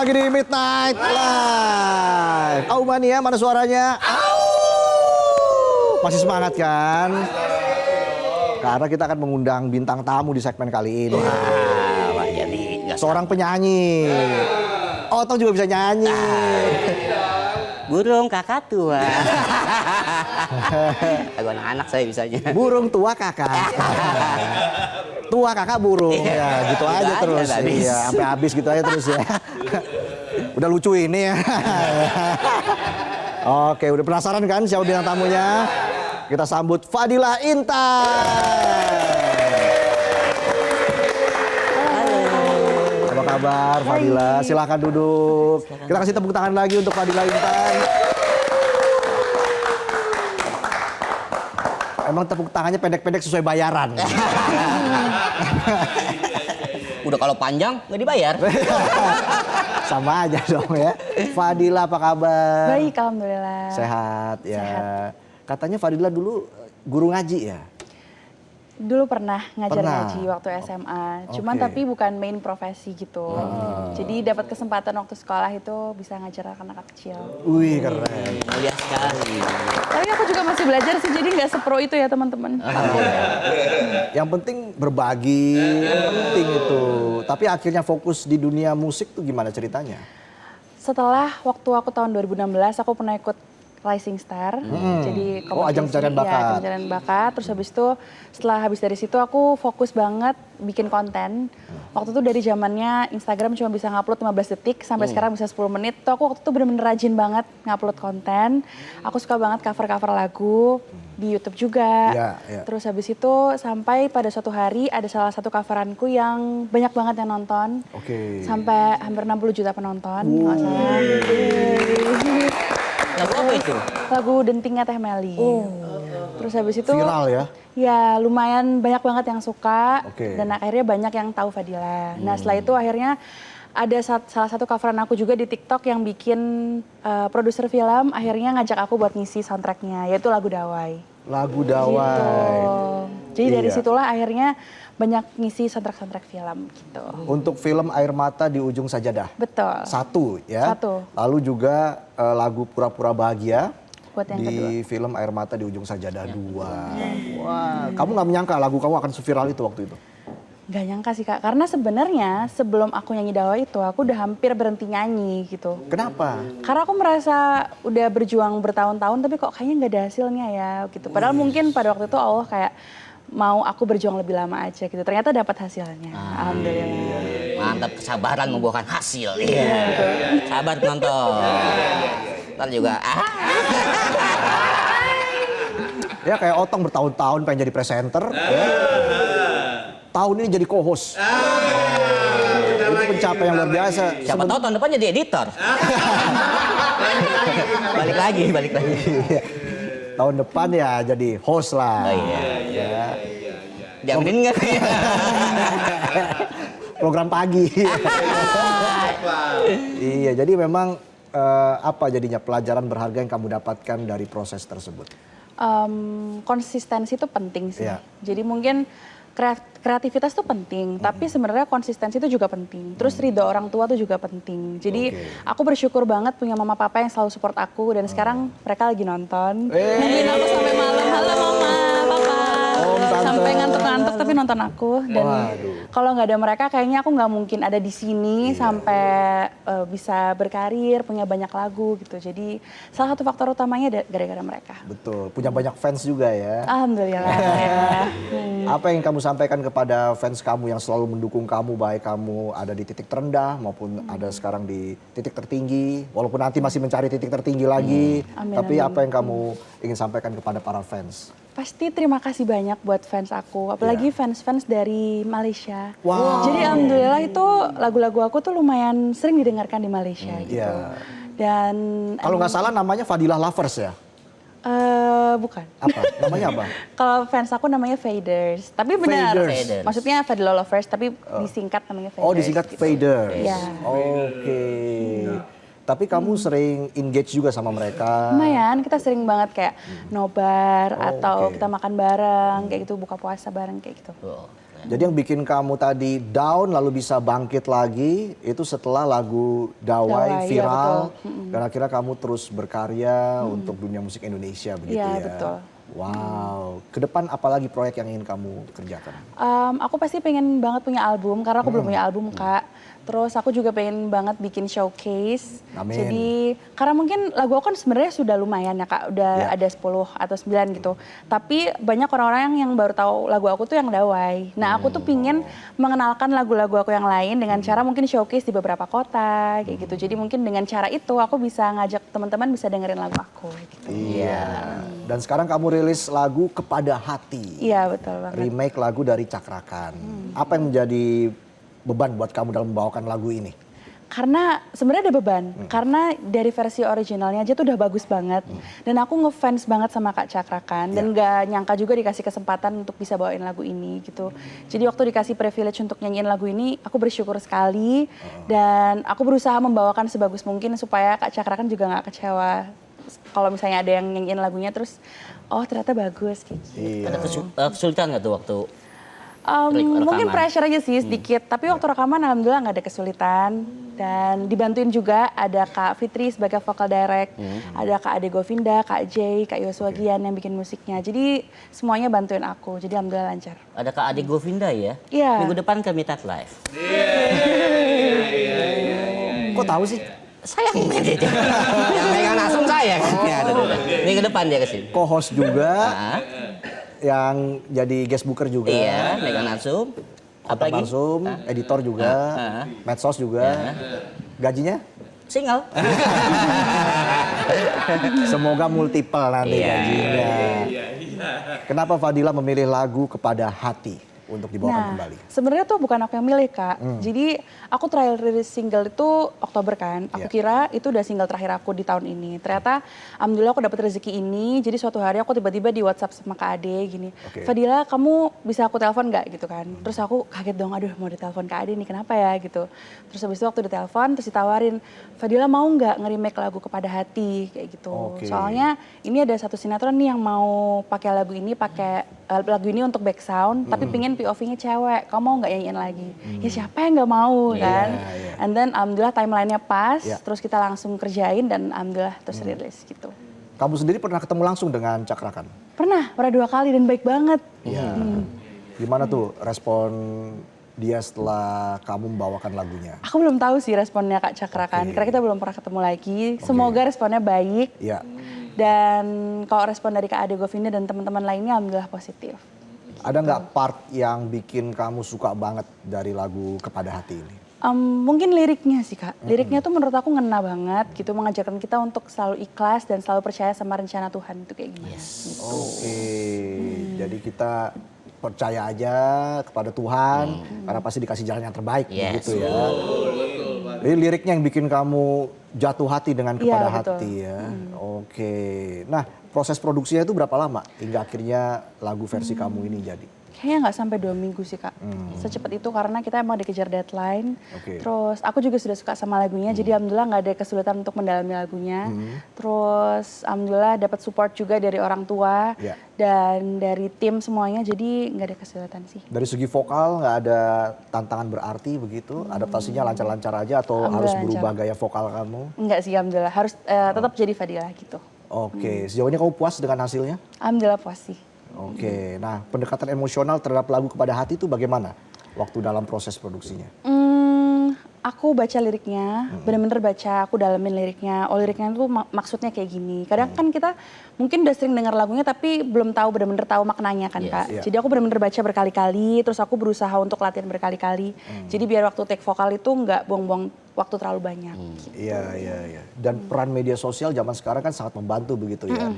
lagi di Midnight Live. Mania, mana suaranya? Masih semangat kan? Karena kita akan mengundang bintang tamu di segmen kali ini. Wah, jadi seorang penyanyi. Otong juga bisa nyanyi. Burung kakak tua. Lagu anak-anak saya bisanya. Burung tua kakak. Tua kakak burung. Ya, gitu aja terus. Iya, sampai habis gitu aja terus ya. Udah lucu ini ya. Oke, udah penasaran kan siapa bintang tamunya? Kita sambut Fadila Intan. Apa kabar Fadila? Silahkan duduk. Kita kasih tepuk tangan lagi untuk Fadila Intan. Emang tepuk tangannya pendek-pendek sesuai bayaran. Udah kalau panjang nggak dibayar. Sama aja dong ya. Fadila apa kabar? Baik, alhamdulillah. Sehat ya. Sehat. Katanya Fadila dulu guru ngaji ya? Dulu pernah ngajar ngaji waktu SMA. Cuman Oke. tapi bukan main profesi gitu. Jadi dapat kesempatan waktu sekolah itu bisa ngajar anak-anak kecil. Wih keren. Mulia sekali. Tapi aku juga masih belajar sih, jadi nggak sepro itu ya teman-teman. Yang penting berbagi, yang penting itu. Tapi akhirnya fokus di dunia musik tuh gimana ceritanya? Setelah waktu aku tahun 2016, aku pernah ikut Rising Star, jadi ajang pencarian bakat. Iya, pencarian bakat. Terus habis dari situ aku fokus banget bikin konten. Waktu itu dari zamannya Instagram cuma bisa ngupload 15 detik sampai sekarang bisa 10 menit. Tuh aku waktu itu bener-bener rajin banget ngupload konten. Aku suka banget cover-cover lagu di YouTube juga. Ya. Terus habis itu sampai pada suatu hari ada salah satu coveranku yang banyak banget yang nonton. Oke. Sampai hampir 60 juta penonton, nggak salah. Lagu apa itu? Lagu Dentingnya Teh Meli. Terus habis itu Viral ya? ya lumayan banyak banget yang suka. Oke. Dan akhirnya banyak yang tahu Fadila. Nah setelah itu akhirnya ada salah satu coveran aku juga di TikTok yang bikin produser film akhirnya ngajak aku buat ngisi soundtracknya, yaitu lagu Dawai. Lagu Dawai. Gitu. Jadi dari Iya. situlah akhirnya banyak ngisi soundtrack film gitu. Untuk film Air Mata di Ujung Sajadah. Betul. Satu ya. Satu. Lalu juga lagu Pura-Pura Bahagia. Buat yang di kedua. film Air Mata di Ujung Sajadah 2. Wah, kamu nggak menyangka lagu kamu akan seviral itu waktu itu? Gak nyangka sih Kak, karena sebenarnya sebelum aku nyanyi Dawai itu aku udah hampir berhenti nyanyi gitu. Kenapa? Karena aku merasa udah berjuang bertahun-tahun tapi kok kayaknya gak ada hasilnya ya gitu. Padahal mungkin pada waktu itu Allah kayak mau aku berjuang lebih lama aja gitu. Ternyata dapat hasilnya, alhamdulillah. Mantap, kesabaran membuahkan hasil. Iya. Sabar penonton. Ntar juga. Ya kayak Otong bertahun-tahun pengen jadi presenter. Ya. Tahun ini jadi co-host. Itu pencapaian yang luar biasa. Siapa tahu tahun depan jadi editor. balik lagi. Iya. Tahun depan ya jadi host lah. Oh iya. Ya. Jaminin nggak? Program pagi. Iya, jadi memang apa jadinya pelajaran berharga yang kamu dapatkan dari proses tersebut? Konsistensi itu penting sih. Iya. Jadi mungkin kreativitas itu penting, tapi sebenarnya konsistensi itu juga penting. Terus ridho orang tua itu juga penting. Jadi aku bersyukur banget punya mama papa yang selalu support aku dan sekarang mereka lagi nonton. Nungguin aku sampai malam. Halo mama, papa. Sampai ngantuk-ngantuk tapi nonton aku. Dan kalau nggak ada mereka kayaknya aku nggak mungkin ada di sini sampai bisa berkarir, punya banyak lagu gitu. Jadi salah satu faktor utamanya gara-gara mereka. Betul, punya banyak fans juga ya. Alhamdulillah. Ya. Apa yang kamu sampaikan kepada fans kamu yang selalu mendukung kamu, baik kamu ada di titik terendah maupun ada sekarang di titik tertinggi, walaupun nanti masih mencari titik tertinggi lagi, Amin, tapi amin. apa yang kamu ingin sampaikan kepada para fans? Pasti terima kasih banyak buat fans aku, apalagi fans-fans dari Malaysia. Wow. Jadi alhamdulillah itu lagu-lagu aku tuh lumayan sering didengarkan di Malaysia gitu. Iya. Dan Kalau nggak salah namanya Fadilah Lovers ya? bukan. Apa? Namanya apa? Kalau fans aku namanya Faders, tapi benar. Faders. Maksudnya Fadila Lovers, tapi disingkat namanya Faders. Oh disingkat gitu. Faders. Iya. Oke. Tapi kamu sering engage juga sama mereka. Lumayan, kita sering banget kayak nobar atau oke. kita makan bareng, kayak gitu, buka puasa bareng kayak gitu. Oh, Jadi yang bikin kamu tadi down lalu bisa bangkit lagi itu setelah lagu Dawai, Dawai iya, viral betul. dan akhirnya kamu terus berkarya untuk dunia musik Indonesia begitu Iya, ya. betul. Wow, ke depan apalagi proyek yang ingin kamu kerjakan? Aku pasti pengen banget punya album karena aku belum punya album Kak. Terus aku juga pengen banget bikin showcase. Amin. Jadi karena mungkin lagu aku kan sebenarnya sudah lumayan ya Kak, udah Ya. ada 10 atau 9 gitu. Tapi banyak orang-orang yang baru tahu lagu aku tuh yang Dawai. Nah aku tuh pingin mengenalkan lagu-lagu aku yang lain dengan cara mungkin showcase di beberapa kota kayak gitu. Jadi mungkin dengan cara itu aku bisa ngajak teman-teman bisa dengerin lagu aku gitu. Iya. Dan sekarang kamu rilis lagu Kepada Hati. Iya betul banget. Remake lagu dari Cakrakan. Apa yang menjadi beban buat kamu dalam membawakan lagu ini? Karena sebenarnya ada beban, karena dari versi originalnya aja tuh udah bagus banget. Dan aku ngefans banget sama Kak Cakrakan, dan gak nyangka juga dikasih kesempatan untuk bisa bawain lagu ini gitu. Jadi waktu dikasih privilege untuk nyanyiin lagu ini, aku bersyukur sekali. Dan aku berusaha membawakan sebagus mungkin supaya Kak Cakrakan juga gak kecewa. Kalau misalnya ada yang nyanyiin lagunya terus, oh ternyata bagus gitu. Iya. Ada kesulitan nggak tuh waktu Mungkin rekaman? pressure aja sih sedikit, tapi waktu rekaman alhamdulillah nggak ada kesulitan dan dibantuin juga ada Kak Fitri sebagai vocal direct, ada Kak Ade Govinda, Kak Jay, Kak Yosua Gian yang bikin musiknya. Jadi semuanya bantuin aku, jadi alhamdulillah lancar. Ada Kak Ade Govinda ya? Iya. Minggu depan kami tak live. Kok tahu sih? Saya yang yang megang langsung saya kan. Ya, tuh. Minggu depan dia kesini. Co-host juga, Ah, yang jadi guest booker juga. iya, megang langsung. Kontak Apalagi? langsung, editor juga, medsos juga. Gajinya? Single. Semoga multiple nanti Iya. gajinya. Kenapa Fadila memilih lagu Kepada Hati untuk dibawakan kembali? Sebenarnya tuh bukan aku yang milih Kak. Jadi aku trial rilis single itu Oktober kan. Aku Iya. kira itu udah single terakhir aku di tahun ini. Ternyata alhamdulillah aku dapat rezeki ini. Jadi suatu hari aku tiba-tiba di WhatsApp sama Kak Ade gini. Oke. Fadila kamu bisa aku telepon nggak gitu kan. Terus aku kaget dong, aduh mau ditelepon Kak Ade nih kenapa ya gitu. Terus habis itu waktu ditelepon terus ditawarin, Fadila mau nggak nge-remake lagu Kepada Hati kayak gitu. Oke. Soalnya ini ada satu sinetron nih yang mau pakai lagu ini lagu ini untuk back sound, tapi pingin POV-nya cewek. Kamu mau nggak nyanyiin lagi? Ya siapa yang nggak mau kan? iya. And then alhamdulillah timelinenya pas, Iya. terus kita langsung kerjain dan alhamdulillah terus rilis gitu. Kamu sendiri pernah ketemu langsung dengan Cakrakan? Pernah 2 kali dan baik banget. Iya. Gimana tuh respon dia setelah kamu membawakan lagunya? Aku belum tahu sih responnya Kak Cakrakan, karena kita belum pernah ketemu lagi. Semoga responnya baik. Iya. Dan kalau respon dari Kak Ade Govinda dan teman-teman lainnya alhamdulillah positif. Ada nggak part yang bikin kamu suka banget dari lagu Kepada Hati ini? Mungkin liriknya sih Kak. Liriknya tuh menurut aku ngena banget gitu, mengajarkan kita untuk selalu ikhlas dan selalu percaya sama rencana Tuhan itu kayak gimana. Oke, jadi kita percaya aja kepada Tuhan karena pasti dikasih jalan yang terbaik Yes. begitu ya. Jadi liriknya yang bikin kamu jatuh hati dengan Kepada Iya, betul. Hati ya. Oke. Nah, proses produksinya itu berapa lama hingga akhirnya lagu versi kamu ini jadi? Kayaknya nggak sampai 2 minggu sih Kak. Secepat itu karena kita emang dikejar deadline. Oke. Terus aku juga sudah suka sama lagunya, jadi alhamdulillah nggak ada kesulitan untuk mendalami lagunya. Terus alhamdulillah dapat support juga dari orang tua Ya. dan dari tim semuanya, jadi nggak ada kesulitan sih. Dari segi vokal nggak ada tantangan berarti begitu? Adaptasinya lancar-lancar aja atau Alhamdulillah harus lancar. berubah gaya vokal kamu? Enggak sih alhamdulillah, harus tetap jadi Fadila gitu. Oke, sejauh ini kamu puas dengan hasilnya? Alhamdulillah puas sih. Oke, nah pendekatan emosional terhadap lagu Kepada Hati itu bagaimana waktu dalam proses produksinya? Aku baca liriknya, bener-bener baca, aku dalamin liriknya. Oh liriknya tuh maksudnya kayak gini. Kadang kan kita mungkin udah sering dengar lagunya tapi belum tahu bener-bener tahu maknanya kan Kak. Iya. Jadi aku bener-bener baca berkali-kali, terus aku berusaha untuk latihan berkali-kali. Jadi biar waktu take vokal itu nggak buang-buang waktu terlalu banyak. Iya. Dan peran media sosial zaman sekarang kan sangat membantu begitu ya.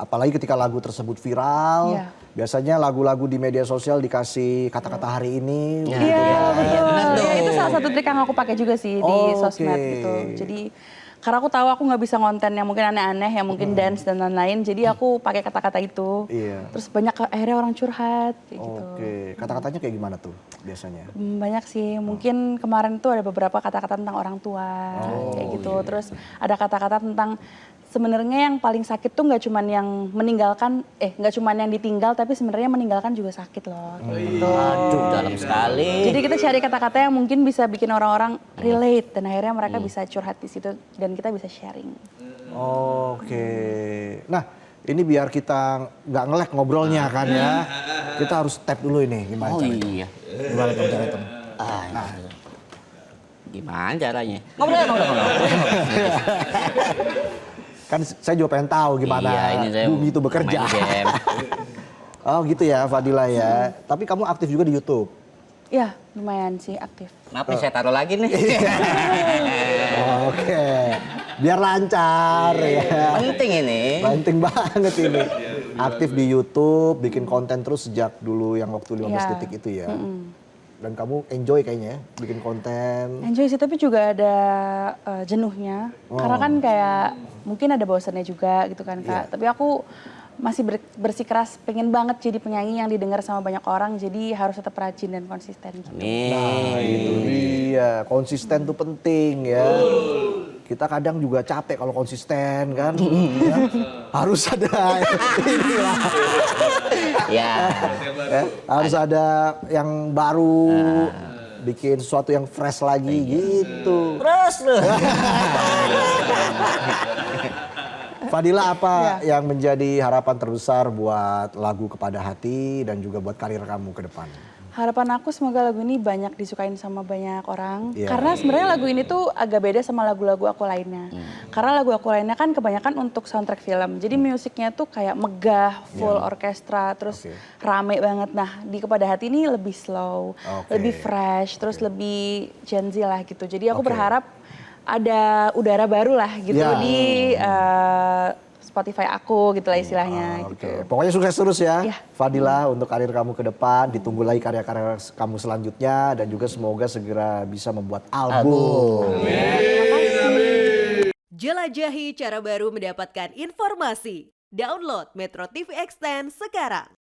Apalagi ketika lagu tersebut viral, Iya. biasanya lagu-lagu di media sosial dikasih kata-kata hari ini. Iya, begitu kan. betul. benar tuh. Ya, itu salah satu trik yang aku pakai juga sih di Oke. sosmed gitu. Jadi Karena aku tahu aku nggak bisa konten yang mungkin aneh-aneh, yang mungkin dance dan lain-lain. Jadi aku pakai kata-kata itu. Iya. Terus banyak akhirnya orang curhat kayak gitu. Oke, kata-katanya kayak gimana tuh biasanya? Banyak sih, mungkin kemarin tuh ada beberapa kata-kata tentang orang tua kayak gitu. Terus ada kata-kata tentang sebenarnya yang paling sakit tuh nggak cuman yang meninggalkan, nggak cuman yang ditinggal, tapi sebenarnya meninggalkan juga sakit loh. Kayak gitu. Aduh, dalam sekali. Jadi kita cari kata-kata yang mungkin bisa bikin orang-orang relate dan akhirnya mereka bisa curhat di situ dan kita bisa sharing. Oke. Nah, ini biar kita nggak ngelek ngobrolnya kan ya. Kita harus tap dulu ini gimana Oh caranya? iya. Gimana tuh cara itu? Gimana caranya? Ngobrol. Kan saya juga pengen tahu gimana Iya, ini saya Bumi itu bekerja. main game. Oh gitu ya Fadila ya. Tapi kamu aktif juga di YouTube. Ya, lumayan sih aktif. Kenapa saya taruh lagi nih? Oke. Biar lancar ya. Penting ini. Penting banget ini. Aktif di YouTube, bikin konten terus sejak dulu yang waktu 15 Iya. detik itu ya. Dan kamu enjoy kayaknya ya, bikin konten. Enjoy sih, tapi juga ada jenuhnya. Karena kan kayak mungkin ada bosannya juga gitu kan Kak. Tapi aku masih bersikeras pengen banget jadi penyanyi yang didengar sama banyak orang. Jadi harus tetap rajin dan konsisten gitu. Nah itu dia, konsisten tuh penting ya. Kita kadang juga capek kalau konsisten kan. Ya. Harus ada inilah. Ya. Ya, harus ada yang baru, bikin sesuatu yang fresh lagi gitu. Terus lu. Fadila apa yang menjadi harapan terbesar buat lagu Kepada Hati dan juga buat karir kamu ke depan? Harapan aku semoga lagu ini banyak disukain sama banyak orang. Iya. Karena sebenarnya lagu ini tuh agak beda sama lagu-lagu aku lainnya. Karena lagu aku lainnya kan kebanyakan untuk soundtrack film. Jadi musiknya tuh kayak megah, full orkestra, terus rame banget. Nah di Kepada Hati ini lebih slow, lebih fresh, terus lebih Gen Z lah gitu. Jadi aku berharap ada udara baru lah gitu di Spotify aku gitu lah istilahnya gitu. Oke, pokoknya sukses terus ya Iya. Fadila untuk karir kamu ke depan. Ditunggu lagi karya-karya kamu selanjutnya dan juga semoga segera bisa membuat album. Jelajahi cara baru mendapatkan informasi. Download Metro TV Extend sekarang.